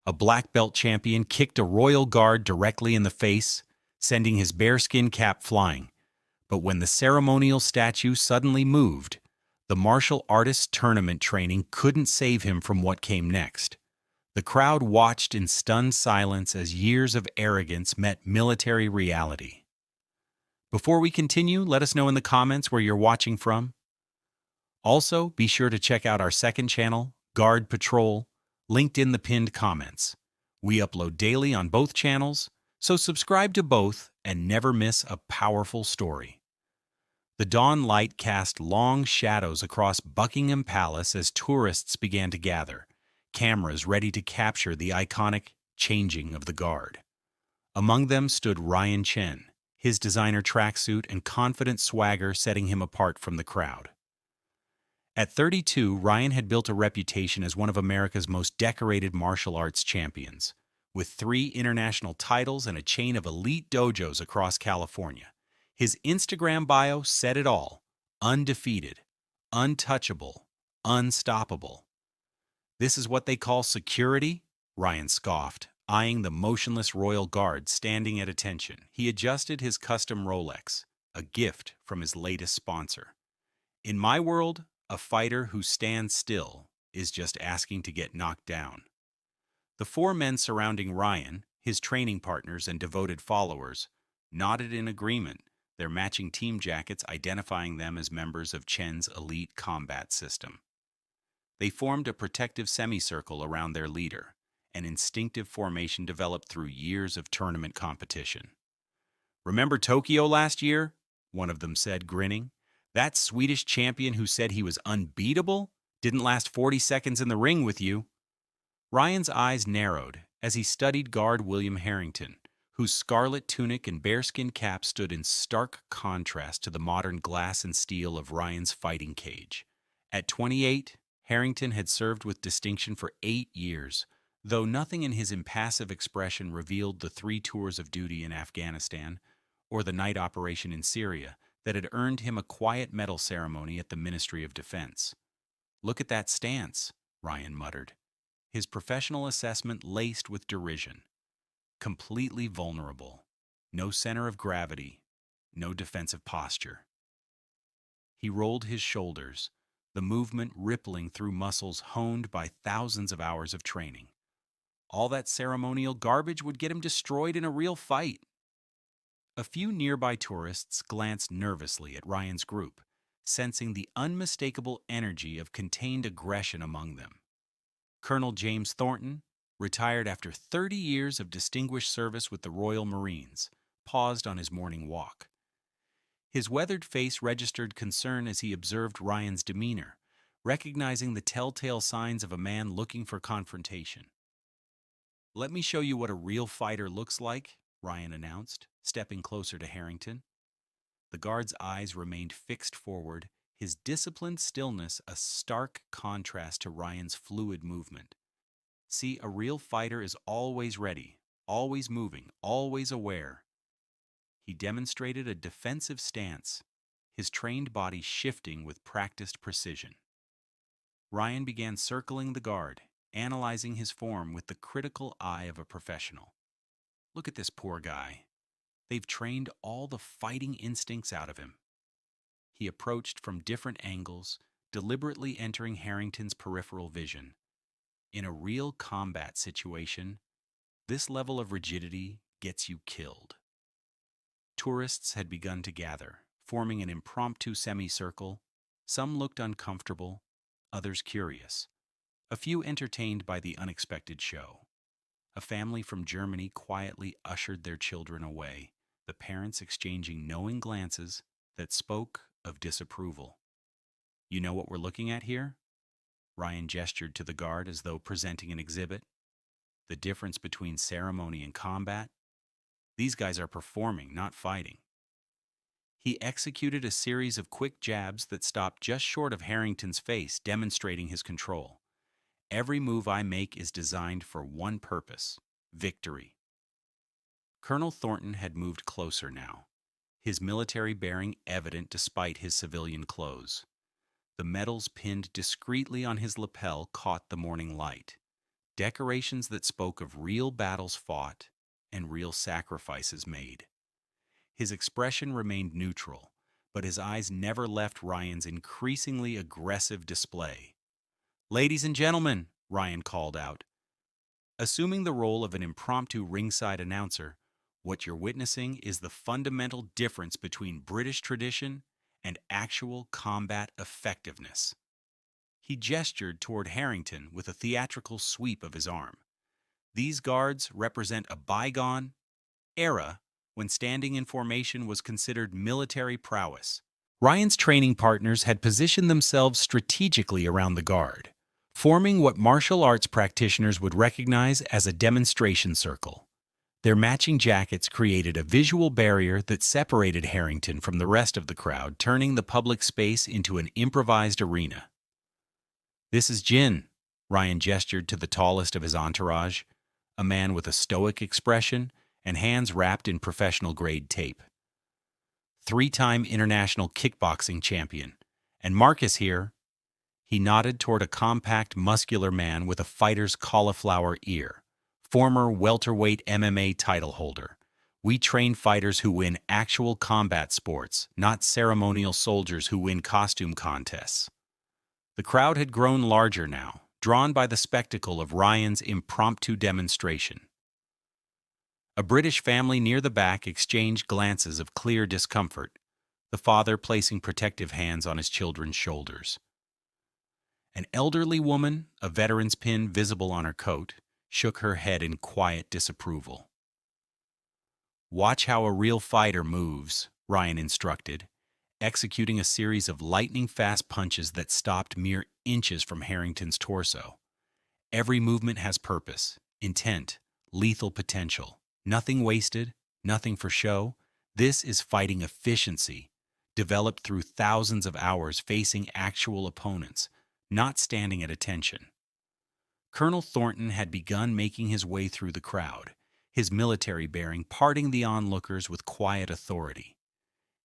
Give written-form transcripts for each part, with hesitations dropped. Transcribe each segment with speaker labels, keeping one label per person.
Speaker 1: A black belt champion kicked a royal guard directly in the face, sending his bearskin cap flying. But when the ceremonial statue suddenly moved, the martial artist's tournament training couldn't save him from what came next. The crowd watched in stunned silence as years of arrogance met military reality. Before we continue, let us know in the comments where you're watching from. Also, be sure to check out our second channel, Guard Patrol, linked in the pinned comments. We upload daily on both channels, so subscribe to both and never miss a powerful story. The dawn light cast long shadows across Buckingham Palace as tourists began to gather, cameras ready to capture the iconic changing of the guard. Among them stood Ryan Chen, his designer tracksuit and confident swagger setting him apart from the crowd. At 32, Ryan had built a reputation as one of America's most decorated martial arts champions, with 3 international titles and a chain of elite dojos across California. His Instagram bio said it all: undefeated, untouchable, unstoppable. "This is what they call security?" Ryan scoffed, eyeing the motionless royal guard standing at attention. He adjusted his custom Rolex, a gift from his latest sponsor. "In my world, a fighter who stands still is just asking to get knocked down." The 4 men surrounding Ryan, his training partners and devoted followers, nodded in agreement, their matching team jackets identifying them as members of Chen's elite combat system. They formed a protective semicircle around their leader, an instinctive formation developed through years of tournament competition. "Remember Tokyo last year?" one of them said, grinning. "That Swedish champion who said he was unbeatable didn't last 40 seconds in the ring with you." Ryan's eyes narrowed as he studied guard William Harrington, whose scarlet tunic and bearskin cap stood in stark contrast to the modern glass and steel of Ryan's fighting cage. At 28, Harrington had served with distinction for 8 years, though nothing in his impassive expression revealed the 3 tours of duty in Afghanistan or the night operation in Syria that had earned him a quiet medal ceremony at the Ministry of Defense. "Look at that stance," Ryan muttered, his professional assessment laced with derision. Completely vulnerable, no center of gravity, no defensive posture. He rolled his shoulders, the movement rippling through muscles honed by thousands of hours of training. All that ceremonial garbage would get him destroyed in a real fight. A few nearby tourists glanced nervously at Ryan's group, sensing the unmistakable energy of contained aggression among them. Colonel James Thornton, retired after 30 years of distinguished service with the Royal Marines, paused on his morning walk. His weathered face registered concern as he observed Ryan's demeanor, recognizing the telltale signs of a man looking for confrontation. "Let me show you what a real fighter looks like," Ryan announced, stepping closer to Harrington. The guard's eyes remained fixed forward, his disciplined stillness a stark contrast to Ryan's fluid movement. "See, a real fighter is always ready, always moving, always aware." He demonstrated a defensive stance, his trained body shifting with practiced precision. Ryan began circling the guard, analyzing his form with the critical eye of a professional. "Look at this poor guy. They've trained all the fighting instincts out of him." He approached from different angles, deliberately entering Harrington's peripheral vision. In a real combat situation, this level of rigidity gets you killed. Tourists had begun to gather, forming an impromptu semicircle. Some looked uncomfortable, others curious, a few entertained by the unexpected show. A family from Germany quietly ushered their children away, the parents exchanging knowing glances that spoke of disapproval. "You know what we're looking at here?" Ryan gestured to the guard as though presenting an exhibit. "The difference between ceremony and combat? These guys are performing, not fighting." He executed a series of quick jabs that stopped just short of Harrington's face, demonstrating his control. "Every move I make is designed for one purpose: victory." Colonel Thornton had moved closer now, his military bearing evident despite his civilian clothes. The medals pinned discreetly on his lapel caught the morning light, decorations that spoke of real battles fought and real sacrifices made. His expression remained neutral, but his eyes never left Ryan's increasingly aggressive display. "Ladies and gentlemen," Ryan called out, assuming the role of an impromptu ringside announcer, "what you're witnessing is the fundamental difference between British tradition and actual combat effectiveness." He gestured toward Harrington with a theatrical sweep of his arm. "These guards represent a bygone era when standing in formation was considered military prowess." Ryan's training partners had positioned themselves strategically around the guard, forming what martial arts practitioners would recognize as a demonstration circle. Their matching jackets created a visual barrier that separated Harrington from the rest of the crowd, turning the public space into an improvised arena. "This is Jin," Ryan gestured to the tallest of his entourage, a man with a stoic expression and hands wrapped in professional-grade tape. "Three-time international kickboxing champion. And Marcus here." He nodded toward a compact, muscular man with a fighter's cauliflower ear. "Former welterweight MMA title holder. We train fighters who win actual combat sports, not ceremonial soldiers who win costume contests." The crowd had grown larger now, drawn by the spectacle of Ryan's impromptu demonstration. A British family near the back exchanged glances of clear discomfort, the father placing protective hands on his children's shoulders. An elderly woman, a veteran's pin visible on her coat, shook her head in quiet disapproval. "Watch how a real fighter moves," Ryan instructed, executing a series of lightning-fast punches that stopped mere inches from Harrington's torso. "Every movement has purpose, intent, lethal potential. Nothing wasted, nothing for show. This is fighting efficiency, developed through thousands of hours facing actual opponents, not standing at attention." Colonel Thornton had begun making his way through the crowd, his military bearing parting the onlookers with quiet authority.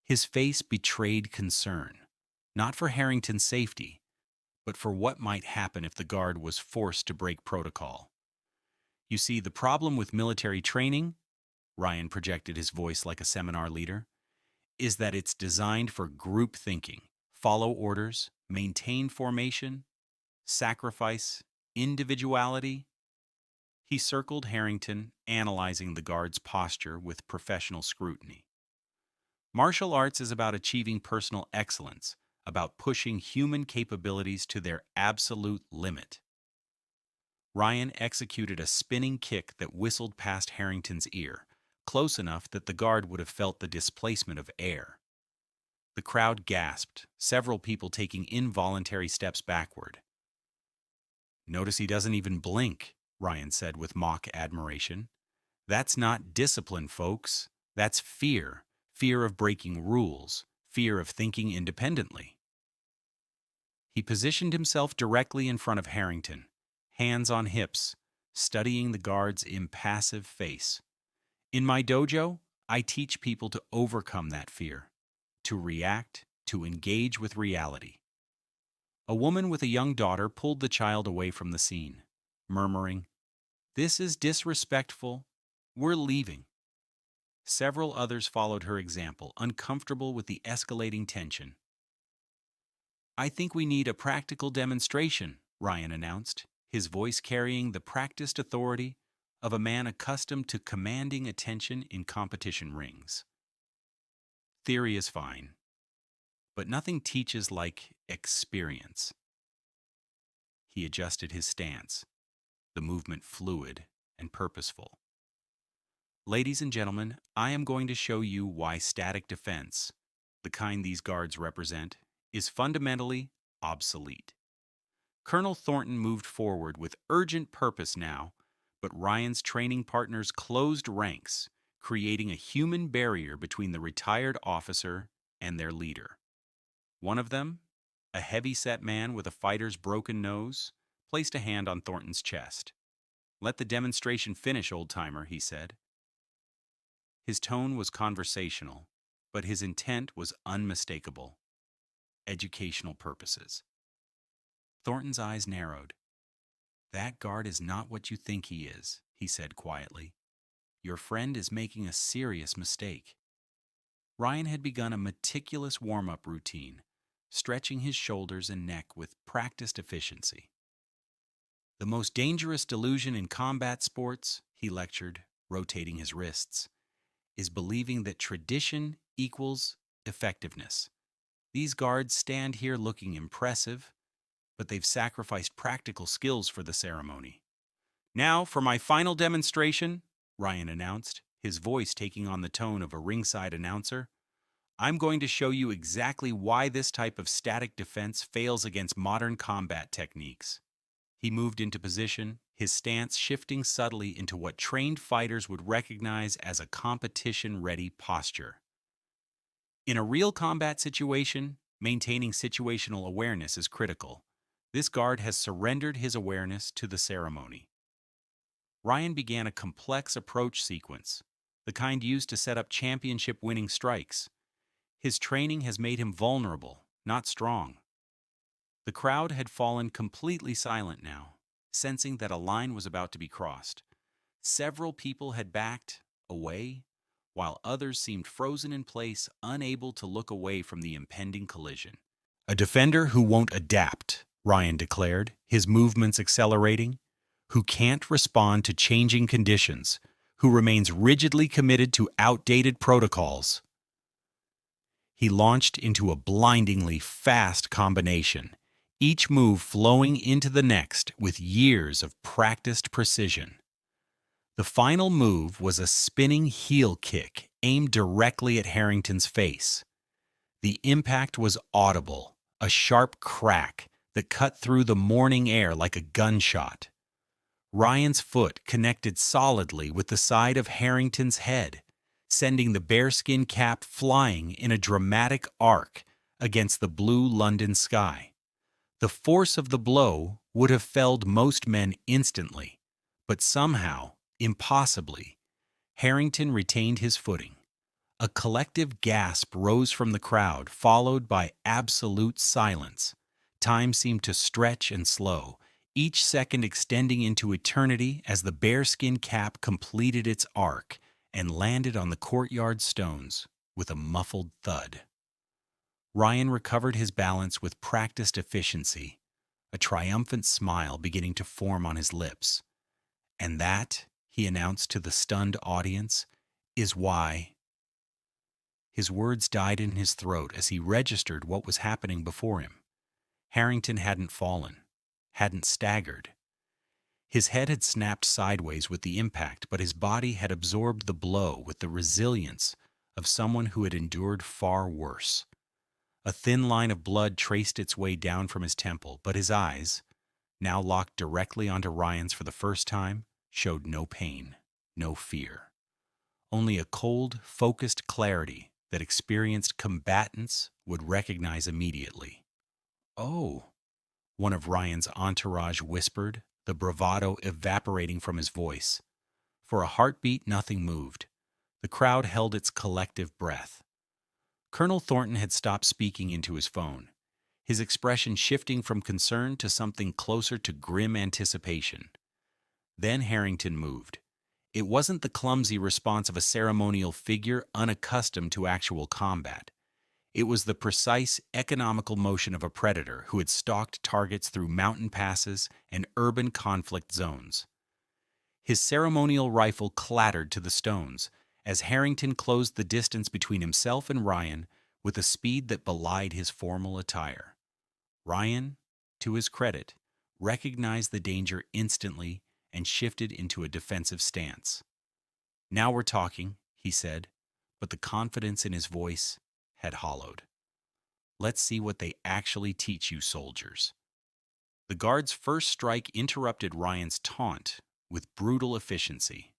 Speaker 1: His face betrayed concern, not for Harrington's safety, but for what might happen if the guard was forced to break protocol. "You see, the problem with military training," Ryan projected his voice like a seminar leader, "is that it's designed for group thinking, follow orders, maintain formation, sacrifice, individuality." He circled Harrington, analyzing the guard's posture with professional scrutiny. "Martial arts is about achieving personal excellence, about pushing human capabilities to their absolute limit." Ryan executed a spinning kick that whistled past Harrington's ear, close enough that the guard would have felt the displacement of air. The crowd gasped, several people taking involuntary steps backward. "Notice he doesn't even blink," Ryan said with mock admiration. "That's not discipline, folks. That's fear. Fear of breaking rules. Fear of thinking independently." He positioned himself directly in front of Harrington, hands on hips, studying the guard's impassive face. "In my dojo, I teach people to overcome that fear, to react, to engage with reality." A woman with a young daughter pulled the child away from the scene, murmuring, "This is disrespectful. We're leaving." Several others followed her example, uncomfortable with the escalating tension. "I think we need a practical demonstration," Ryan announced, his voice carrying the practiced authority of a man accustomed to commanding attention in competition rings. "Theory is fine, but nothing teaches like experience." He adjusted his stance, the movement fluid and purposeful. "Ladies and gentlemen, I am going to show you why static defense, the kind these guards represent, is fundamentally obsolete." Colonel Thornton moved forward with urgent purpose now, but Ryan's training partners closed ranks, creating a human barrier between the retired officer and their leader. One of them, a heavy-set man with a fighter's broken nose, placed a hand on Thornton's chest. "Let the demonstration finish, old-timer," he said. His tone was conversational, but his intent was unmistakable. Educational purposes. Thornton's eyes narrowed. That guard is not what you think he is, he said quietly. Your friend is making a serious mistake. Ryan had begun a meticulous warm-up routine, stretching his shoulders and neck with practiced efficiency. The most dangerous delusion in combat sports, he lectured, rotating his wrists, is believing that tradition equals effectiveness. These guards stand here looking impressive, but they've sacrificed practical skills for the ceremony. Now, for my final demonstration, Ryan announced, his voice taking on the tone of a ringside announcer. I'm going to show you exactly why this type of static defense fails against modern combat techniques. He moved into position, his stance shifting subtly into what trained fighters would recognize as a competition-ready posture. In a real combat situation, maintaining situational awareness is critical. This guard has surrendered his awareness to the ceremony. Ryan began a complex approach sequence, the kind used to set up championship-winning strikes. His training has made him vulnerable, not strong. The crowd had fallen completely silent now, sensing that a line was about to be crossed. Several people had backed away, while others seemed frozen in place, unable to look away from the impending collision. A defender who won't adapt, Ryan declared, his movements accelerating, who can't respond to changing conditions, who remains rigidly committed to outdated protocols. He launched into a blindingly fast combination, each move flowing into the next with years of practiced precision. The final move was a spinning heel kick aimed directly at Harrington's face. The impact was audible, a sharp crack that cut through the morning air like a gunshot. Ryan's foot connected solidly with the side of Harrington's head, sending the bearskin cap flying in a dramatic arc against the blue London sky. The force of the blow would have felled most men instantly, but somehow, impossibly, Harrington retained his footing. A collective gasp rose from the crowd, followed by absolute silence. Time seemed to stretch and slow, each second extending into eternity as the bearskin cap completed its arc and landed on the courtyard stones with a muffled thud. Ryan recovered his balance with practiced efficiency, a triumphant smile beginning to form on his lips. And that, he announced to the stunned audience, is why. His words died in his throat as he registered what was happening before him. Harrington hadn't fallen, hadn't staggered. His head had snapped sideways with the impact, but his body had absorbed the blow with the resilience of someone who had endured far worse. A thin line of blood traced its way down from his temple, but his eyes, now locked directly onto Ryan's for the first time, showed no pain, no fear. Only a cold, focused clarity that experienced combatants would recognize immediately. "Oh," one of Ryan's entourage whispered, the bravado evaporating from his voice. For a heartbeat, nothing moved. The crowd held its collective breath. Colonel Thornton had stopped speaking into his phone, his expression shifting from concern to something closer to grim anticipation. Then Harrington moved. It wasn't the clumsy response of a ceremonial figure unaccustomed to actual combat. It was the precise, economical motion of a predator who had stalked targets through mountain passes and urban conflict zones. His ceremonial rifle clattered to the stones as Harrington closed the distance between himself and Ryan with a speed that belied his formal attire. Ryan, to his credit, recognized the danger instantly and shifted into a defensive stance. "Now we're talking," he said, but the confidence in his voice had hollowed. "Let's see what they actually teach you soldiers." The guard's first strike interrupted Ryan's taunt with brutal efficiency.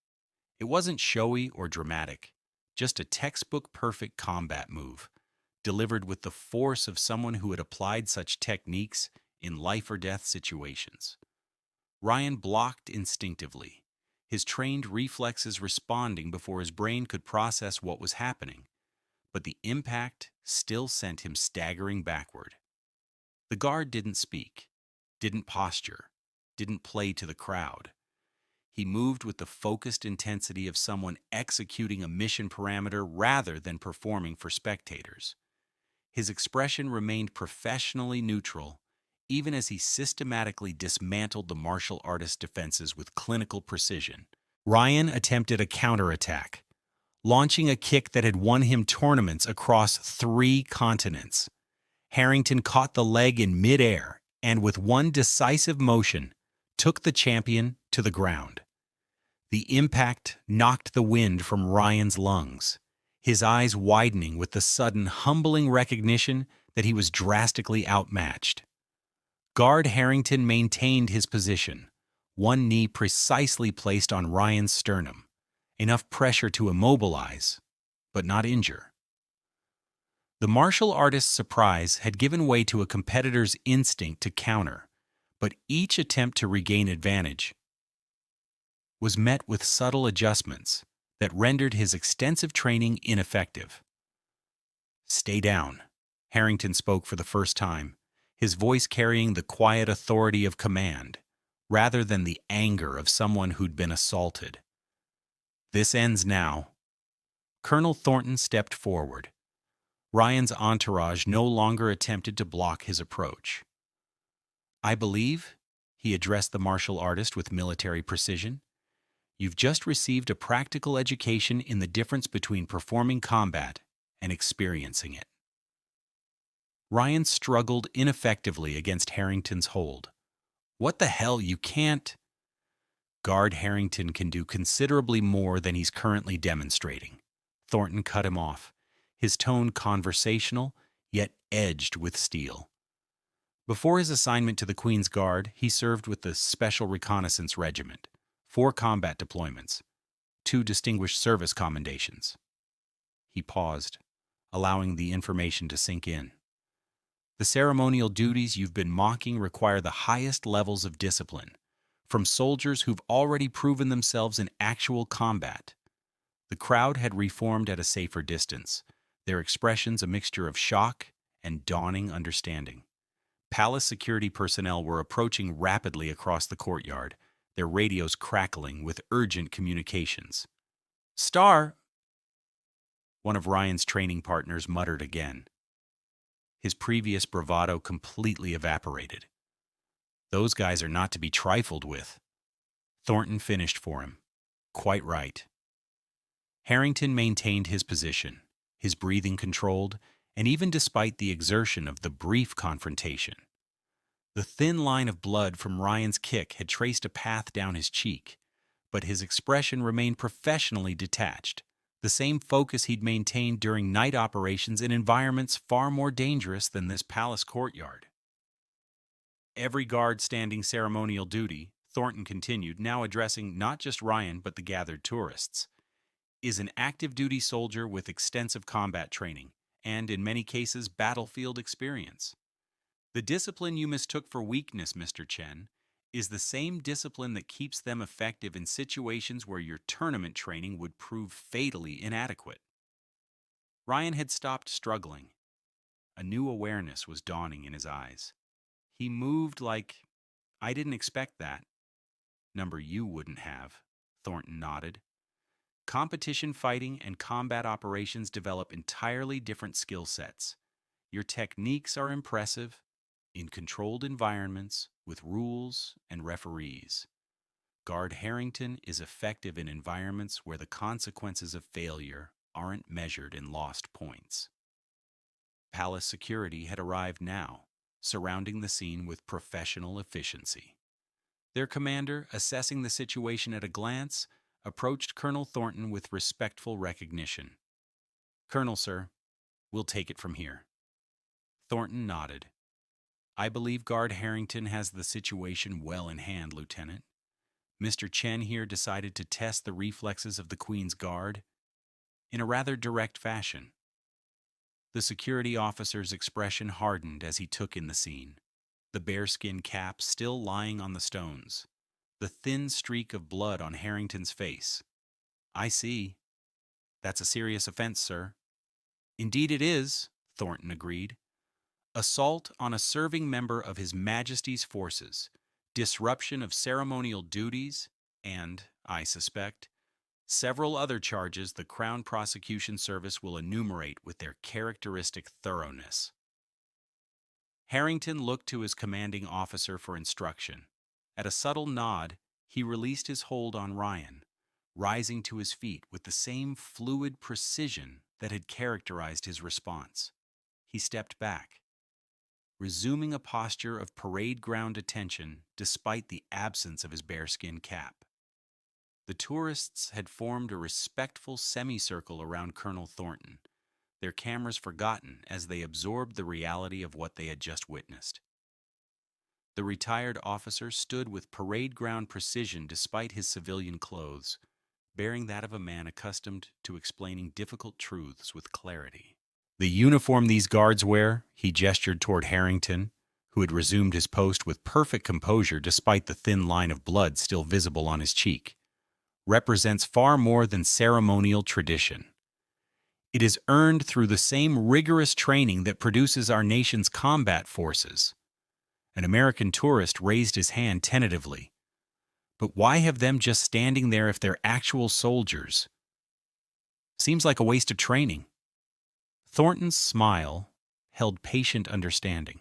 Speaker 1: It wasn't showy or dramatic, just a textbook-perfect combat move, delivered with the force of someone who had applied such techniques in life-or-death situations. Ryan blocked instinctively, his trained reflexes responding before his brain could process what was happening, but the impact still sent him staggering backward. The guard didn't speak, didn't posture, didn't play to the crowd. He moved with the focused intensity of someone executing a mission parameter rather than performing for spectators. His expression remained professionally neutral, even as he systematically dismantled the martial artist's defenses with clinical precision. Ryan attempted a counterattack, launching a kick that had won him tournaments across 3 continents. Harrington caught the leg in midair and, with one decisive motion, took the champion to the ground. The impact knocked the wind from Ryan's lungs, his eyes widening with the sudden, humbling recognition that he was drastically outmatched. Guard Harrington maintained his position, one knee precisely placed on Ryan's sternum, enough pressure to immobilize, but not injure. The martial artist's surprise had given way to a competitor's instinct to counter, but each attempt to regain advantage was met with subtle adjustments that rendered his extensive training ineffective. "Stay down," Harrington spoke for the first time, his voice carrying the quiet authority of command, rather than the anger of someone who'd been assaulted. "This ends now." Colonel Thornton stepped forward. Ryan's entourage no longer attempted to block his approach. "I believe," he addressed the martial artist with military precision, "you've just received a practical education in the difference between performing combat and experiencing it." Ryan struggled ineffectively against Harrington's hold. "What the hell, you can't—" "Guard Harrington can do considerably more than he's currently demonstrating." Thornton cut him off, his tone conversational, yet edged with steel. Before his assignment to the Queen's Guard, he served with the Special Reconnaissance Regiment, 4 combat deployments, 2 distinguished service commendations. He paused, allowing the information to sink in. "The ceremonial duties you've been mocking require the highest levels of discipline, from soldiers who've already proven themselves in actual combat." The crowd had reformed at a safer distance, their expressions a mixture of shock and dawning understanding. Palace security personnel were approaching rapidly across the courtyard, their radios crackling with urgent communications. "Star!" one of Ryan's training partners muttered again. His previous bravado completely evaporated. "Those guys are not to be trifled with." Thornton finished for him. "Quite right." Harrington maintained his position, his breathing controlled, and even despite the exertion of the brief confrontation. The thin line of blood from Ryan's kick had traced a path down his cheek, but his expression remained professionally detached, the same focus he'd maintained during night operations in environments far more dangerous than this palace courtyard. "Every guard standing ceremonial duty," Thornton continued, now addressing not just Ryan but the gathered tourists, "is an active duty soldier with extensive combat training and, in many cases, battlefield experience. The discipline you mistook for weakness, Mr. Chen, is the same discipline that keeps them effective in situations where your tournament training would prove fatally inadequate." Ryan had stopped struggling. A new awareness was dawning in his eyes. He moved like, "I didn't expect that." "Number you wouldn't have," Thornton nodded. "Competition fighting and combat operations develop entirely different skill sets. Your techniques are impressive in controlled environments with rules and referees. Guard Harrington is effective in environments where the consequences of failure aren't measured in lost points." Palace security had arrived now, surrounding the scene with professional efficiency. Their commander, assessing the situation at a glance, approached Colonel Thornton with respectful recognition. "Colonel, sir, we'll take it from here." Thornton nodded. "I believe Guard Harrington has the situation well in hand, Lieutenant. Mr. Chen here decided to test the reflexes of the Queen's Guard in a rather direct fashion." The security officer's expression hardened as he took in the scene, the bearskin cap still lying on the stones, the thin streak of blood on Harrington's face. "I see. That's a serious offense, sir." "Indeed it is," Thornton agreed. "Assault on a serving member of His Majesty's forces, disruption of ceremonial duties, and, I suspect, several other charges the Crown Prosecution Service will enumerate with their characteristic thoroughness. Harrington looked to his commanding officer for instruction. At a subtle nod, he released his hold on Ryan, rising to his feet with the same fluid precision that had characterized his response. He stepped back, resuming a posture of parade ground attention despite the absence of his bearskin cap. The tourists had formed a respectful semicircle around Colonel Thornton, their cameras forgotten as they absorbed the reality of what they had just witnessed. The retired officer stood with parade ground precision despite his civilian clothes, bearing that of a man accustomed to explaining difficult truths with clarity. The uniform these guards wear, he gestured toward Harrington, who had resumed his post with perfect composure despite the thin line of blood still visible on his cheek, represents far more than ceremonial tradition. It is earned through the same rigorous training that produces our nation's combat forces. An American tourist raised his hand tentatively. But why have them just standing there if they're actual soldiers? Seems like a waste of training. Thornton's smile held patient understanding.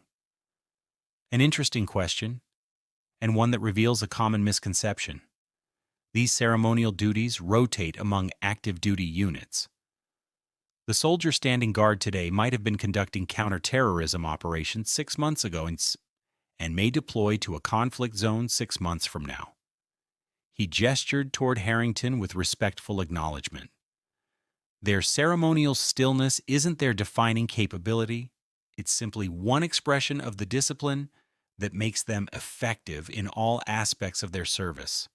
Speaker 1: An interesting question, and one that reveals a common misconception. These ceremonial duties rotate among active duty units. The soldier standing guard today might have been conducting counterterrorism operations 6 months ago and may deploy to a conflict zone 6 months from now. He gestured toward Harrington with respectful acknowledgement. Their ceremonial stillness isn't their defining capability. It's simply one expression of the discipline that makes them effective in all aspects of their service.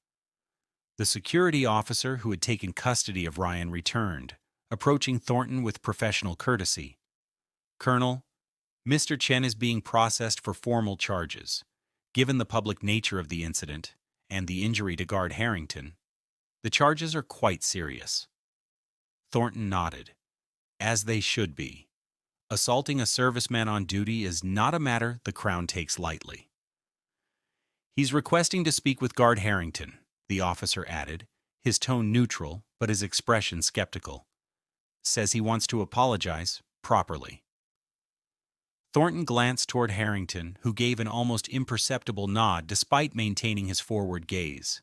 Speaker 1: The security officer who had taken custody of Ryan returned, approaching Thornton with professional courtesy. "Colonel, Mr. Chen is being processed for formal charges. Given the public nature of the incident and the injury to guard Harrington, the charges are quite serious." Thornton nodded, as they should be. Assaulting a serviceman on duty is not a matter the Crown takes lightly. "He's requesting to speak with Guard Harrington," the officer added, his tone neutral but his expression skeptical. "Says he wants to apologize properly." Thornton glanced toward Harrington, who gave an almost imperceptible nod despite maintaining his forward gaze.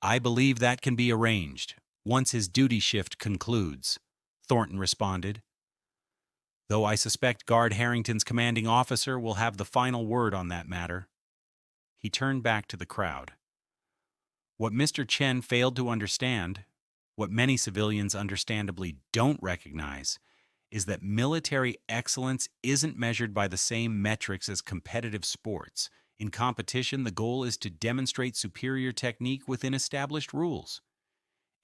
Speaker 1: "I believe that can be arranged once his duty shift concludes," Thornton responded, "though I suspect Guard Harrington's commanding officer will have the final word on that matter." He turned back to the crowd. "What Mr. Chen failed to understand, what many civilians understandably don't recognize, is that military excellence isn't measured by the same metrics as competitive sports. In competition, the goal is to demonstrate superior technique within established rules.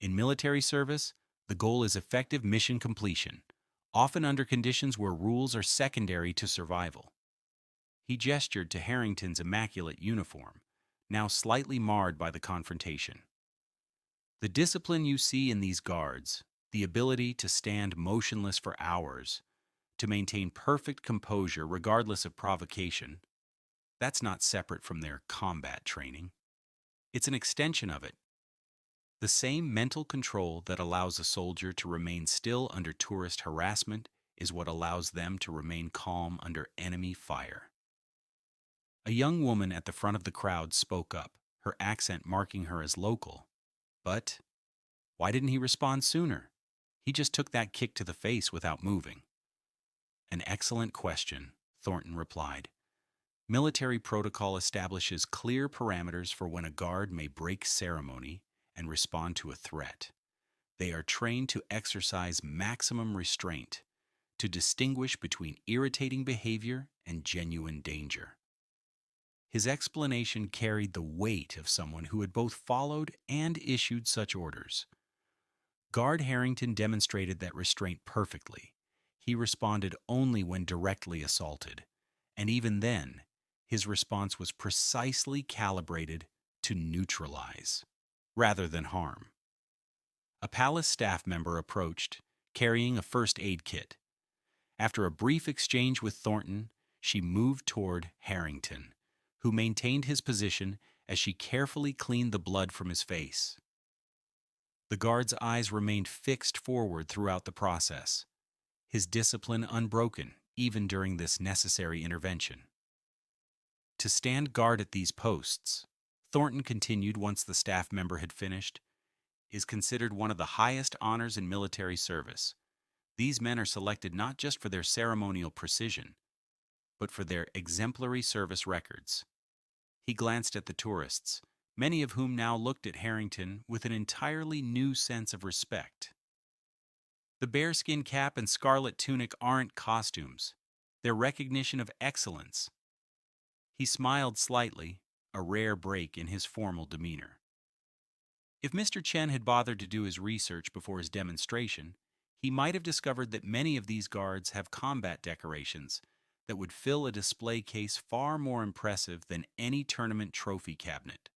Speaker 1: In military service, the goal is effective mission completion, often under conditions where rules are secondary to survival." He gestured to Harrington's immaculate uniform, now slightly marred by the confrontation. "The discipline you see in these guards, the ability to stand motionless for hours, to maintain perfect composure regardless of provocation, that's not separate from their combat training. It's an extension of it. The same mental control that allows a soldier to remain still under tourist harassment is what allows them to remain calm under enemy fire." A young woman at the front of the crowd spoke up, her accent marking her as local. But why didn't he respond sooner? He just took that kick to the face without moving. "An excellent question," Thornton replied. "Military protocol establishes clear parameters for when a guard may break ceremony and respond to a threat. They are trained to exercise maximum restraint, to distinguish between irritating behavior and genuine danger." His explanation carried the weight of someone who had both followed and issued such orders. Guard Harrington demonstrated that restraint perfectly. He responded only when directly assaulted, and even then, his response was precisely calibrated to neutralize, rather than harm. A palace staff member approached, carrying a first aid kit. After a brief exchange with Thornton, she moved toward Harrington, who maintained his position as she carefully cleaned the blood from his face. The guard's eyes remained fixed forward throughout the process, his discipline unbroken even during this necessary intervention. To stand guard at these posts, Thornton continued once the staff member had finished, is considered one of the highest honors in military service. These men are selected not just for their ceremonial precision, but for their exemplary service records. He glanced at the tourists, many of whom now looked at Harrington with an entirely new sense of respect. The bearskin cap and scarlet tunic aren't costumes. They're recognition of excellence. He smiled slightly, a rare break in his formal demeanor. If Mr. Chen had bothered to do his research before his demonstration, he might have discovered that many of these guards have combat decorations that would fill a display case far more impressive than any tournament trophy cabinet.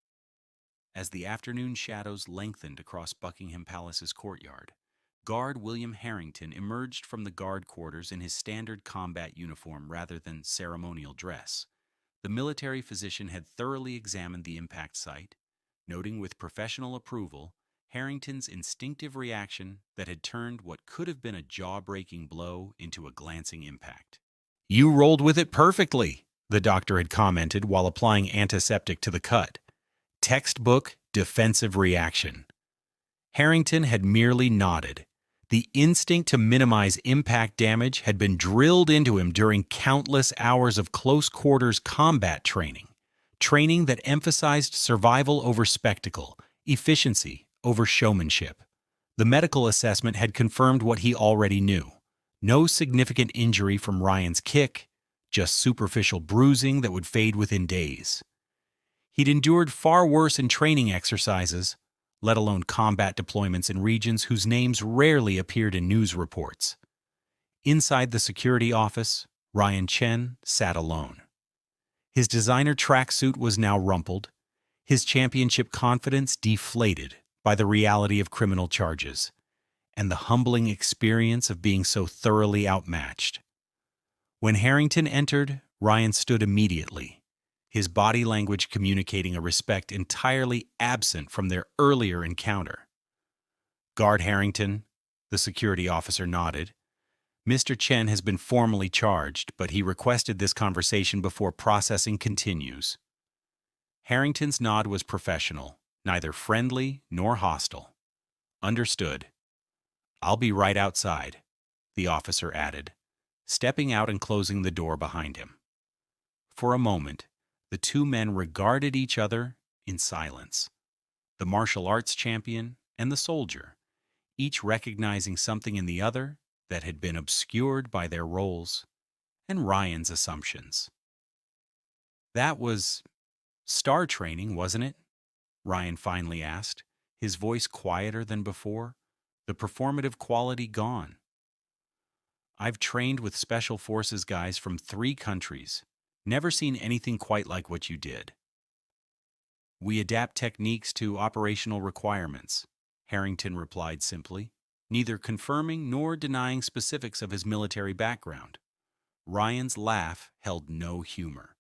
Speaker 1: As the afternoon shadows lengthened across Buckingham Palace's courtyard, Guard William Harrington emerged from the guard quarters in his standard combat uniform rather than ceremonial dress. The military physician had thoroughly examined the impact site, noting with professional approval Harrington's instinctive reaction that had turned what could have been a jaw-breaking blow into a glancing impact. "You rolled with it perfectly," the doctor had commented while applying antiseptic to the cut. "Textbook defensive reaction." Harrington had merely nodded. The instinct to minimize impact damage had been drilled into him during countless hours of close-quarters combat training that emphasized survival over spectacle, efficiency over showmanship. The medical assessment had confirmed what he already knew. No significant injury from Ryan's kick, just superficial bruising that would fade within days. He'd endured far worse in training exercises, let alone combat deployments in regions whose names rarely appeared in news reports. Inside the security office, Ryan Chen sat alone. His designer tracksuit was now rumpled, his championship confidence deflated by the reality of criminal charges, and the humbling experience of being so thoroughly outmatched. When Harrington entered, Ryan stood immediately, his body language communicating a respect entirely absent from their earlier encounter. "Guard Harrington," the security officer nodded. "Mr. Chen has been formally charged, but he requested this conversation before processing continues." Harrington's nod was professional, neither friendly nor hostile. "Understood. I'll be right outside," the officer added, stepping out and closing the door behind him. For a moment, the two men regarded each other in silence. The martial arts champion and the soldier, each recognizing something in the other that had been obscured by their roles and Ryan's assumptions. "That was star training, wasn't it?" Ryan finally asked, his voice quieter than before, the performative quality gone. "I've trained with special forces guys from 3 countries. Never seen anything quite like what you did." "We adapt techniques to operational requirements," Harrington replied simply, neither confirming nor denying specifics of his military background. Ryan's laugh held no humor.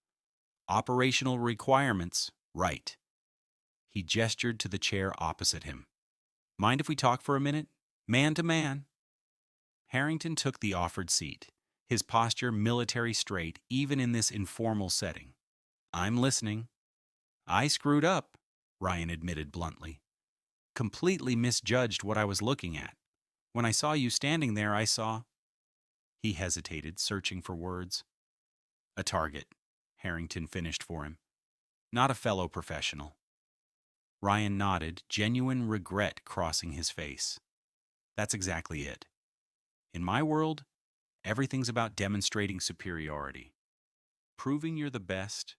Speaker 1: "Operational requirements, right." He gestured to the chair opposite him. "Mind if we talk for a minute? Man to man." Harrington took the offered seat, his posture military straight even in this informal setting. "I'm listening." "I screwed up," Ryan admitted bluntly. "Completely misjudged what I was looking at. When I saw you standing there, I saw—" He hesitated, searching for words. "A target," Harrington finished for him. "Not a fellow professional." Ryan nodded, genuine regret crossing his face. "That's exactly it. In my world, everything's about demonstrating superiority. Proving you're the best."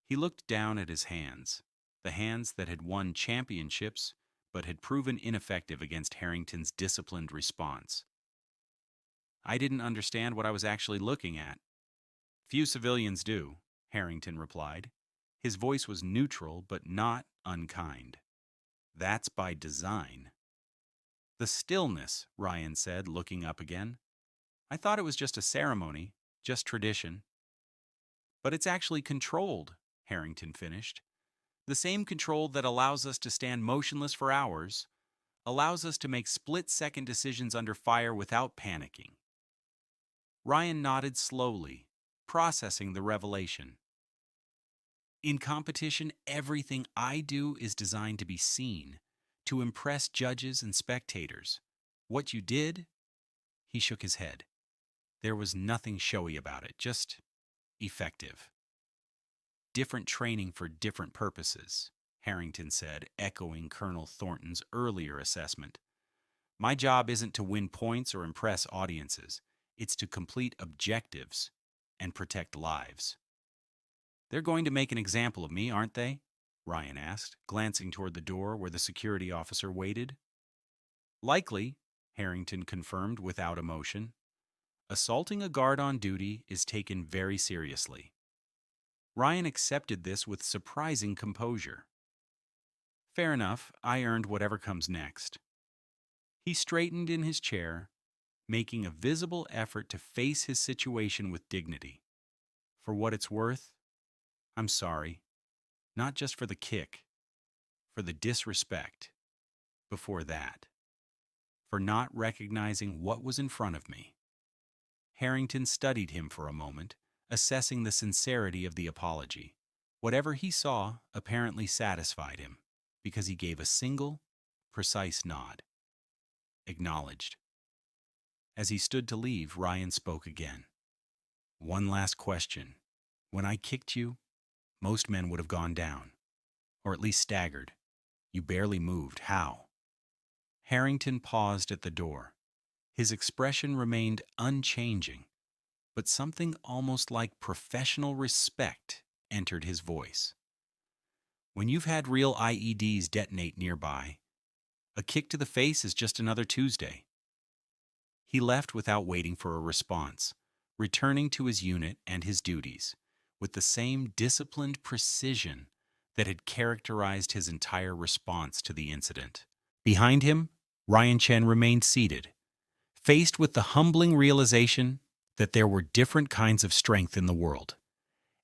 Speaker 1: He looked down at his hands, the hands that had won championships but had proven ineffective against Harrington's disciplined response. "I didn't understand what I was actually looking at." "Few civilians do," Harrington replied. His voice was neutral but not unkind. "That's by design." "The stillness," Ryan said, looking up again. "I thought it was just a ceremony, just tradition." "But it's actually controlled," Harrington finished. The same control that allows us to stand motionless for hours allows us to make split-second decisions under fire without panicking. Ryan nodded slowly, processing the revelation. In competition, everything I do is designed to be seen, to impress judges and spectators. What you did? He shook his head. There was nothing showy about it, just effective. Different training for different purposes, Harrington said, echoing Colonel Thornton's earlier assessment. My job isn't to win points or impress audiences. It's to complete objectives and protect lives. They're going to make an example of me, aren't they? Ryan asked, glancing toward the door where the security officer waited. Likely, Harrington confirmed without emotion. Assaulting a guard on duty is taken very seriously. Ryan accepted this with surprising composure. Fair enough, I earned whatever comes next. He straightened in his chair, making a visible effort to face his situation with dignity. For what it's worth, I'm sorry. Not just for the kick, for the disrespect. Before that, for not recognizing what was in front of me. Harrington studied him for a moment, assessing the sincerity of the apology. Whatever he saw apparently satisfied him, because he gave a single, precise nod. Acknowledged. As he stood to leave, Ryan spoke again. One last question. When I kicked you, most men would have gone down, or at least staggered. You barely moved. How? Harrington paused at the door. His expression remained unchanging, but something almost like professional respect entered his voice. When you've had real IEDs detonate nearby, a kick to the face is just another Tuesday. He left without waiting for a response, returning to his unit and his duties with the same disciplined precision that had characterized his entire response to the incident. Behind him, Ryan Chen remained seated, faced with the humbling realization that there were different kinds of strength in the world,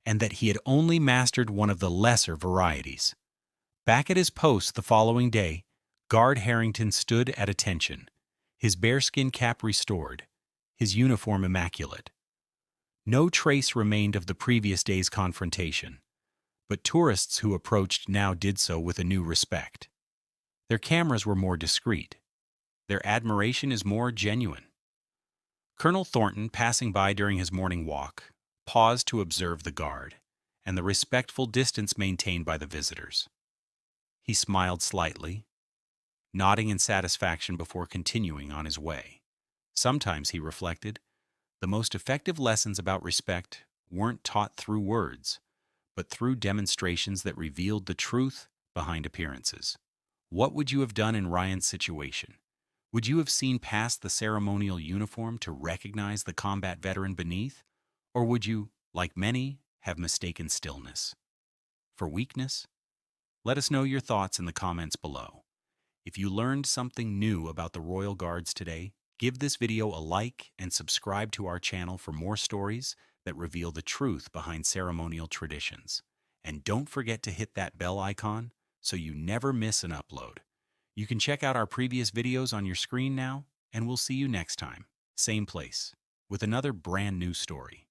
Speaker 1: and that he had only mastered one of the lesser varieties. Back at his post the following day, Guard Harrington stood at attention, his bearskin cap restored, his uniform immaculate. No trace remained of the previous day's confrontation, but tourists who approached now did so with a new respect. Their cameras were more discreet. Their admiration is more genuine. Colonel Thornton, passing by during his morning walk, paused to observe the guard and the respectful distance maintained by the visitors. He smiled slightly, nodding in satisfaction before continuing on his way. Sometimes, he reflected, the most effective lessons about respect weren't taught through words, but through demonstrations that revealed the truth behind appearances. What would you have done in Ryan's situation? Would you have seen past the ceremonial uniform to recognize the combat veteran beneath? Or would you, like many, have mistaken stillness for weakness? Let us know your thoughts in the comments below. If you learned something new about the Royal Guards today, give this video a like and subscribe to our channel for more stories that reveal the truth behind ceremonial traditions. And don't forget to hit that bell icon so you never miss an upload. You can check out our previous videos on your screen now, and we'll see you next time, same place, with another brand new story.